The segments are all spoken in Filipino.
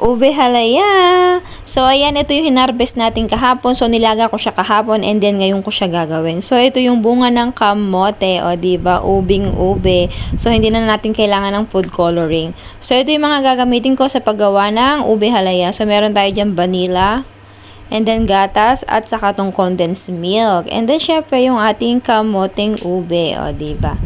ube halaya. So, ayan, ito yung hinarvest natin kahapon. So, nilaga ko siya kahapon and then ngayon ko siya gagawin. So, ito yung bunga ng kamote, o diba, ubing ube. So, hindi na natin kailangan ng food coloring. So, ito yung mga gagamitin ko sa paggawa ng ube halaya. So, meron tayo dyan vanilla, and then gatas, at saka tong condensed milk. And then, syempre, yung ating kamoteng ube, o diba,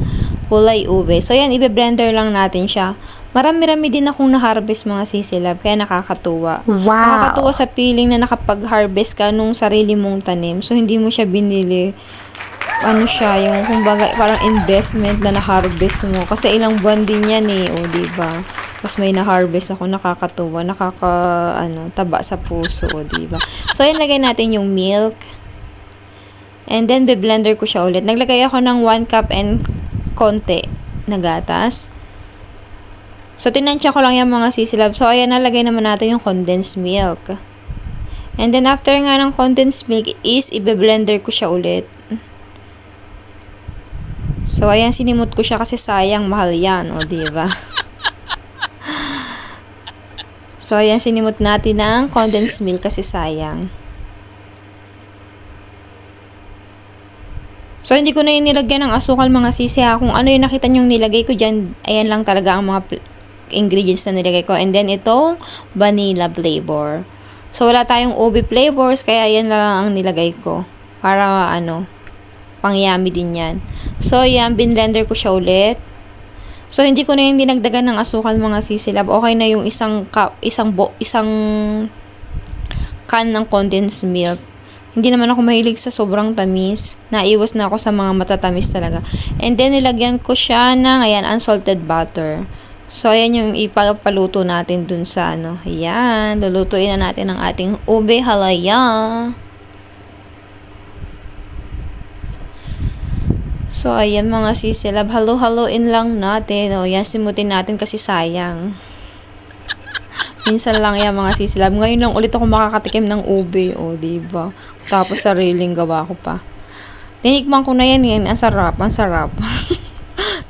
kulay ube. So, yan, ibe-blender lang natin siya. Marami-rami din akong na-harvest mga sisilab, kaya nakakatuwa. Wow! Nakakatuwa sa feeling na nakapag-harvest ka nung sarili mong tanim. So, hindi mo siya binili. Ano siya, yung kumbaga, parang investment na na-harvest mo. Kasi ilang buwan din yan eh, o diba? Tapos may na-harvest ako, nakakatuwa, taba sa puso, o diba? So, yan, lagay natin yung milk. And then, be-blender ko siya ulit. Naglagay ako ng 1 cup and konti na gatas. So, tinansya ko lang yung mga sisilab. So, ayan, nalagay naman natin yung condensed milk. And then, after nga ng condensed milk is, ibe-blender ko siya ulit. So, ayan, sinimot ko siya kasi sayang, mahal yan, o, diba? So, ayan, sinimot natin ng condensed milk kasi sayang. So, hindi ko na yung nilagyan ng asukal mga sisi ha. Kung ano yung nakita nyo nilagay ko dyan, ayan lang talaga ang mga ingredients na nilagay ko. And then, itong vanilla flavor. So, wala tayong ube flavors, kaya yan lang ang nilagay ko. Para, pang-yummy din yan. So, yan, binblender ko siya ulit. So, hindi ko na yung dinagdagan ng asukal mga sisilab. Okay na yung isang can ng condensed milk. Hindi naman ako mahilig sa sobrang tamis. Naiwas na ako sa mga matatamis talaga. And then, nilagyan ko siya ng, ayan, unsalted butter. So, ayan yung ipapaluto natin dun sa, ayan, lulutuin na natin ang ating ube halaya. So, ayan mga sisilab, halo-haloin lang natin. O, yan, simutin natin kasi sayang. Minsan lang yan mga sisilab. Ngayon lang ulit ako makakatikim ng ube, o, diba? Tapos sariling gawa ko pa. Tinikman ko na yan. Ang sarap, ang sarap.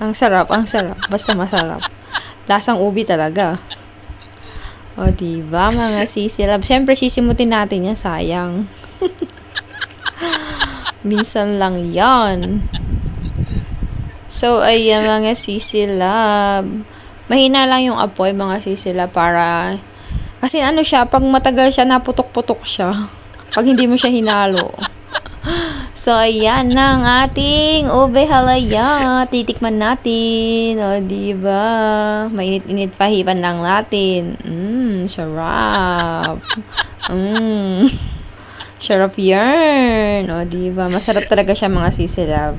Ang sarap, ang sarap. Basta masarap. Lasang ube talaga. O, diba mga sisilab? Siyempre, sisimutin natin yan, sayang. Minsan lang yan. So, ayan mga sisilab. Mahina lang yung apoy mga sisilab para... Kasi siya, pag matagal siya, naputok-putok siya. Pag hindi mo siya hinalo. So, ayan na ang ating ube halaya. Titikman natin. O, diba? Mainit-init pa, hipan lang natin. Sarap. Sarap yarn. O, diba? Masarap talaga siya mga sisilab.